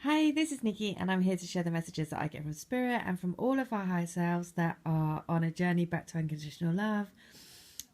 Hi, this is Nikki, and I'm here to share the messages that I get from Spirit and from all of our higher selves that are on a journey back to unconditional love,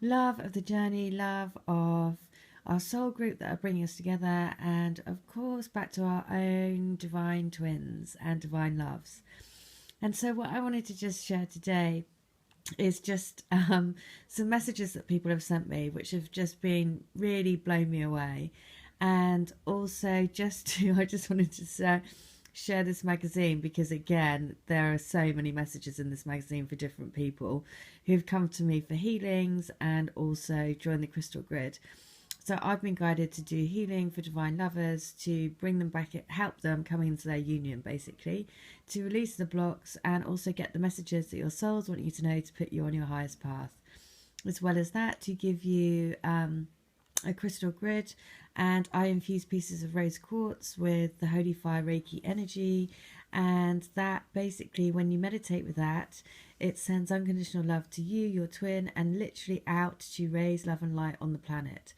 love of the journey, love of our soul group that are bringing us together, and of course, back to our own divine twins and divine loves. And so, what I wanted to just share today is just some messages that people have sent me, which have just been really blown me away. And also, I just wanted to share this magazine because, again, there are so many messages in this magazine for different people who've come to me for healings and also join the crystal grid. So I've been guided to do healing for divine lovers, to bring them back, help them come into their union, basically, to release the blocks and also get the messages that your souls want you to know to put you on your highest path. As well as that, to give you a crystal grid, and I infuse pieces of rose quartz with the Holy Fire Reiki energy, and that basically, when you meditate with that, it sends unconditional love to you, your twin, and literally out to raise love and light on the planet.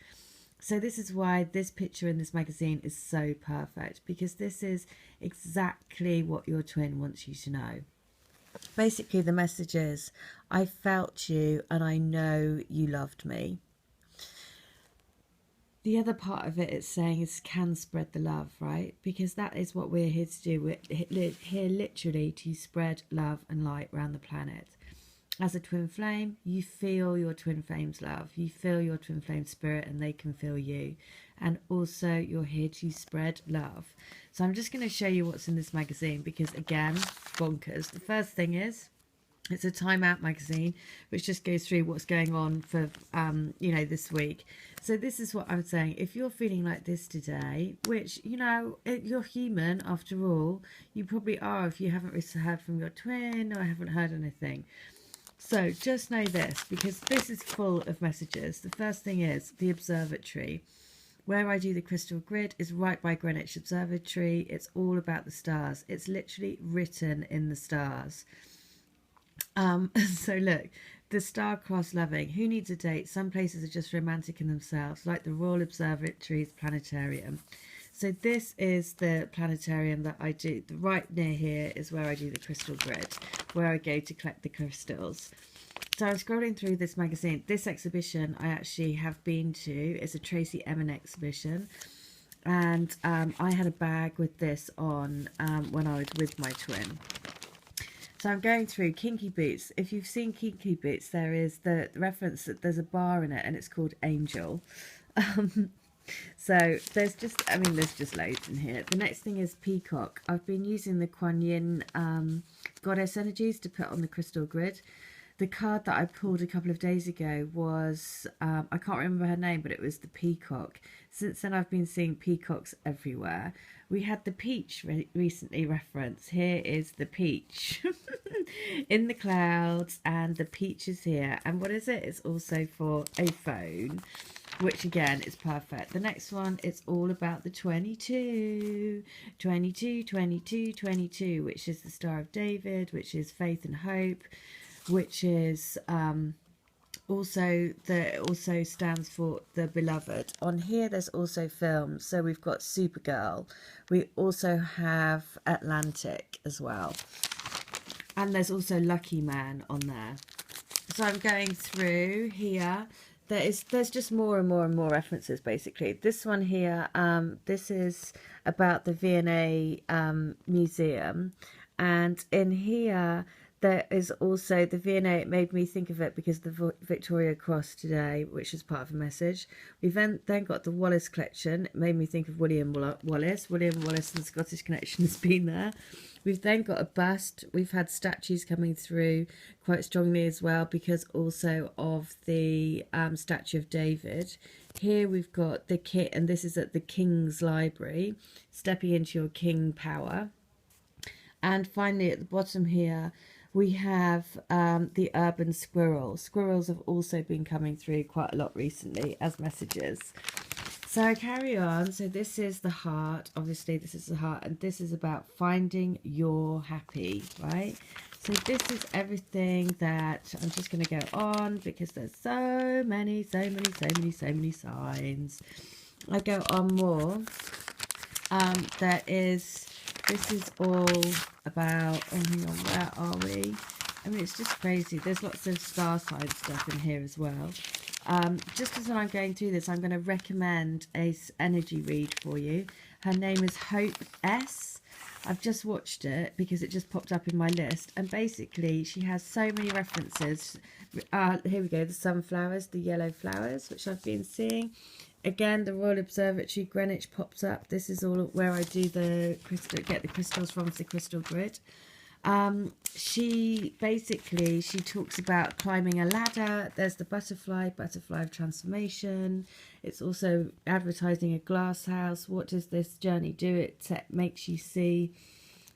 So this is why this picture in this magazine is so perfect, because this is exactly what your twin wants you to know. Basically, the message is, I felt you and I know you loved me. The other part of it it's saying is, can spread the love, right? Because that is what we're here to do. We're here literally to spread love and light around the planet. As a twin flame, you feel your twin flame's love. You feel your twin flame's spirit and they can feel you. And also you're here to spread love. So I'm just going to show you what's in this magazine because, again, bonkers. The first thing is, it's a Time Out magazine, which just goes through what's going on for, this week. So this is what I'm saying. If you're feeling like this today, which, you're human after all, you probably are if you haven't heard from your twin or haven't heard anything. So just know this, because this is full of messages. The first thing is the observatory. Where I do the crystal grid is right by Greenwich Observatory. It's all about the stars. It's literally written in the stars. So look, the star-crossed loving. Who needs a date? Some places are just romantic in themselves, like the Royal Observatory's planetarium. So this is the planetarium that I do. Right near here is where I do the crystal grid, where I go to collect the crystals. So I'm scrolling through this magazine. This exhibition I actually have been to. It's a Tracy Emin exhibition. And I had a bag with this on when I was with my twin. So I'm going through Kinky Boots. If you've seen Kinky Boots, there is the reference that there's a bar in it and it's called Angel. So there's just loads in here. The next thing is Peacock. I've been using the Kuan Yin goddess energies to put on the crystal grid. The card that I pulled a couple of days ago was, I can't remember her name, but it was the Peacock. Since then, I've been seeing peacocks everywhere. We had the peach recently reference. Here is the peach in the clouds, and the peach is here. And what is it? It's also for a phone, which again is perfect. The next one, it's all about the 22, 22, 22, 22, which is the Star of David, which is faith and hope, which is also stands for the beloved. On here there's also films, so we've got Supergirl, we also have Atlantic as well, and there's also Lucky Man on there. So I'm going through here. There's just more and more and more references. Basically, this one here, this is about the V&A museum, and in here there is also the V&A. It made me think of it because the Victoria Cross today, which is part of a message. We've then got the Wallace collection. It made me think of William Wallace. William Wallace and the Scottish connection has been there. We've then got a bust. We've had statues coming through quite strongly as well, because also of the statue of David. Here we've got the kit, and this is at the King's Library, stepping into your king power. And finally, at the bottom here, we have the urban squirrel. Squirrels have also been coming through quite a lot recently as messages. So I carry on. So this is the heart. Obviously, this is the heart. And this is about finding your happy, right? So this is everything that I'm just going to go on, because there's so many signs. I go on more. There is This is all about, oh hang on, where are we? I mean, it's just crazy. There's lots of star sign stuff in here as well. Just as I'm going through this, I'm going to recommend a energy read for you. Her name is Hope S. I've just watched it because it just popped up in my list. And basically, she has so many references. Here we go, the sunflowers, the yellow flowers, which I've been seeing. Again, the Royal Observatory, Greenwich pops up. This is all where I do the crystal, get the crystals from the crystal grid. She talks about climbing a ladder. There's the butterfly of transformation. It's also advertising a glass house. What does this journey do? It makes you see,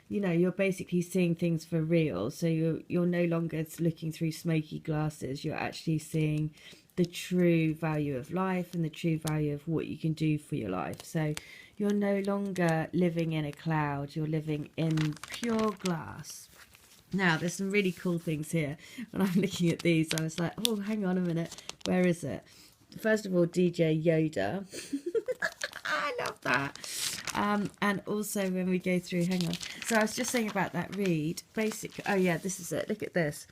you know, you're basically seeing things for real. So you're no longer looking through smoky glasses. You're actually seeing the true value of life and the true value of what you can do for your life. So you're no longer living in a cloud, you're living in pure glass. Now, there's some really cool things here. When I'm looking at these, I was like, oh, hang on a minute, where is it? First of all, DJ Yoda. I love that. And also when we go through, hang on. So I was just saying about that read, oh yeah, this is it. Look at this.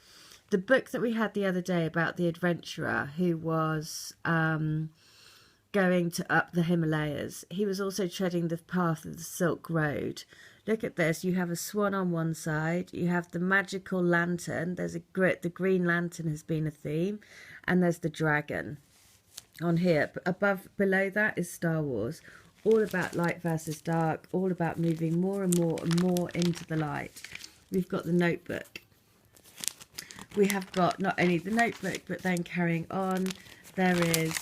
The book that we had the other day about the adventurer who was going to up the Himalayas. He was also treading the path of the Silk Road. Look at this. You have a swan on one side. You have the magical lantern. There's the Green Lantern has been a theme. And there's the dragon on here. Below that is Star Wars. All about light versus dark. All about moving more and more and more into the light. We've got the notebook. We have got not only the notebook, but then carrying on, there is,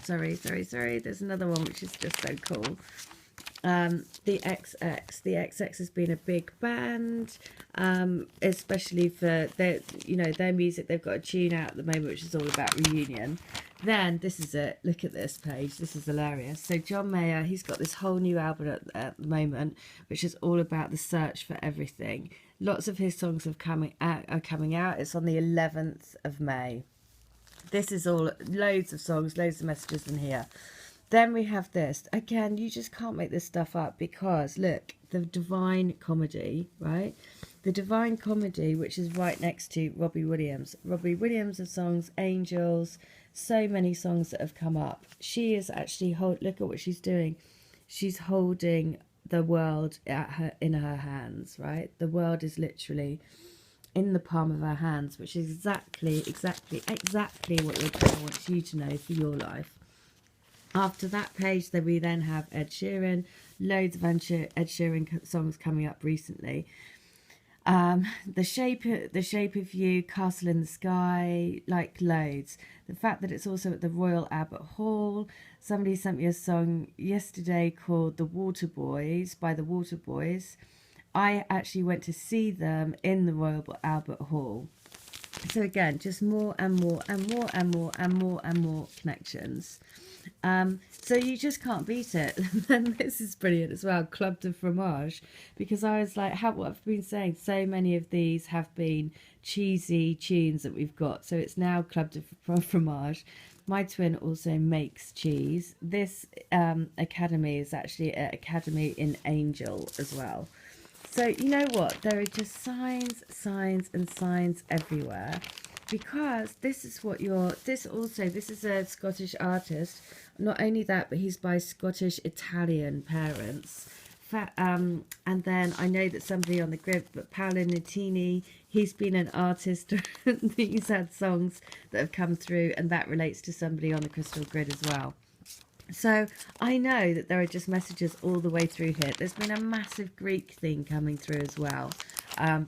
sorry, there's another one which is just so cool. The XX. The XX has been a big band, especially for their music. They've got a tune out at the moment, which is all about reunion. Then, this is it. Look at this page. This is hilarious. So John Mayer, he's got this whole new album at the moment, which is all about the search for everything. Lots of his songs are coming out. It's on the 11th of May. This is all, loads of songs, loads of messages in here. Then we have this. Again, you just can't make this stuff up because, look, the Divine Comedy, right? The Divine Comedy, which is right next to Robbie Williams. Robbie Williams' songs, Angels, so many songs that have come up. She is actually, look at what she's doing. She's holding the world in her hands, right? The world is literally in the palm of her hands, which is exactly what your prayer wants you to know for your life. After that page, we then have Ed Sheeran. Loads of Ed Sheeran songs coming up recently. The shape of You, Castle in the Sky, like loads. The fact that it's also at the Royal Albert Hall. Somebody sent me a song yesterday called The Water Boys by the Water Boys. I actually went to see them in the Royal Albert Hall. So again, just more and more and more and more and more and more connections. So you just can't beat it. And this is brilliant as well, Club de Fromage, because I was like, what I've been saying, so many of these have been cheesy tunes that we've got. So it's now Club de Fromage. My twin also makes cheese. This academy is actually an academy in Angel as well. So you know what? There are just signs and signs everywhere. Because this is what this is a Scottish artist. Not only that, but he's by Scottish-Italian parents. And then I know that somebody on the grid, but Paolo Nutini, he's been an artist. He's had songs that have come through, and that relates to somebody on the crystal grid as well. So I know that there are just messages all the way through here. There's been a massive Greek thing coming through as well,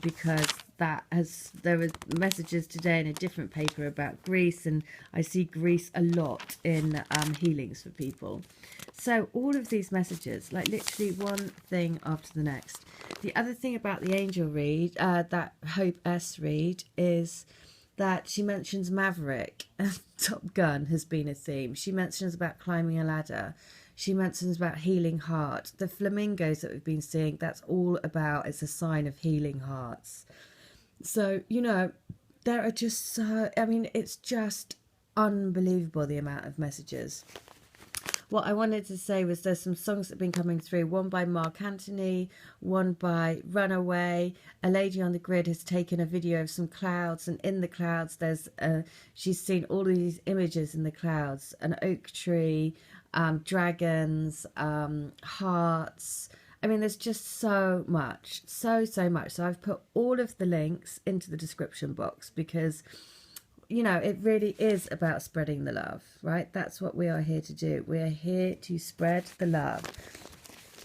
because there were messages today in a different paper about Greece, and I see Greece a lot in healings for people. So all of these messages, like literally one thing after the next. The other thing about the angel read, that Hope S read, is that she mentions Maverick. Top Gun has been a theme. She mentions about climbing a ladder. She mentions about healing heart. The flamingos that we've been seeing, that's all about, it's a sign of healing hearts. So, you know, there are just it's just unbelievable the amount of messages. what I wanted to say was there's some songs that have been coming through. One by Mark Anthony, one by Runaway. A lady on the grid has taken a video of some clouds, and in the clouds there's she's seen all of these images in the clouds: an oak tree, dragons, hearts. I mean, there's just so much, so much. So I've put all of the links into the description box because, you know, it really is about spreading the love, right? That's what we are here to do. We are here to spread the love.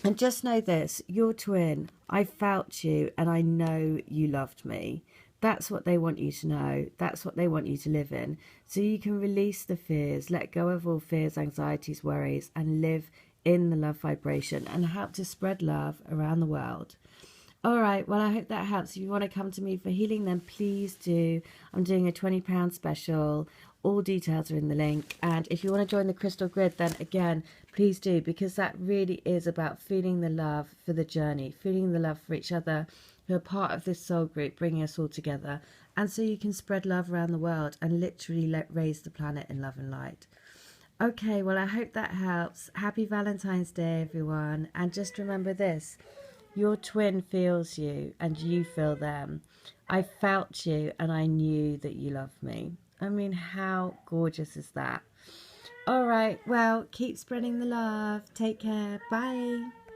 And just know this, your twin, I felt you and I know you loved me. That's what they want you to know. That's what they want you to live in. So you can release the fears, let go of all fears, anxieties, worries, and live in the love vibration and help to spread love around the world. All right, well, I hope that helps. If you want to come to me for healing, then please do. I'm doing a £20 special. All details are in the link. And if you want to join the Crystal Grid, then again, please do, because that really is about feeling the love for the journey, feeling the love for each other who are part of this soul group, bringing us all together. And so you can spread love around the world and literally raise the planet in love and light. Okay, well, I hope that helps. Happy Valentine's Day, everyone. And just remember this, your twin feels you and you feel them. I felt you and I knew that you loved me. I mean, how gorgeous is that? All right, well, keep spreading the love. Take care. Bye.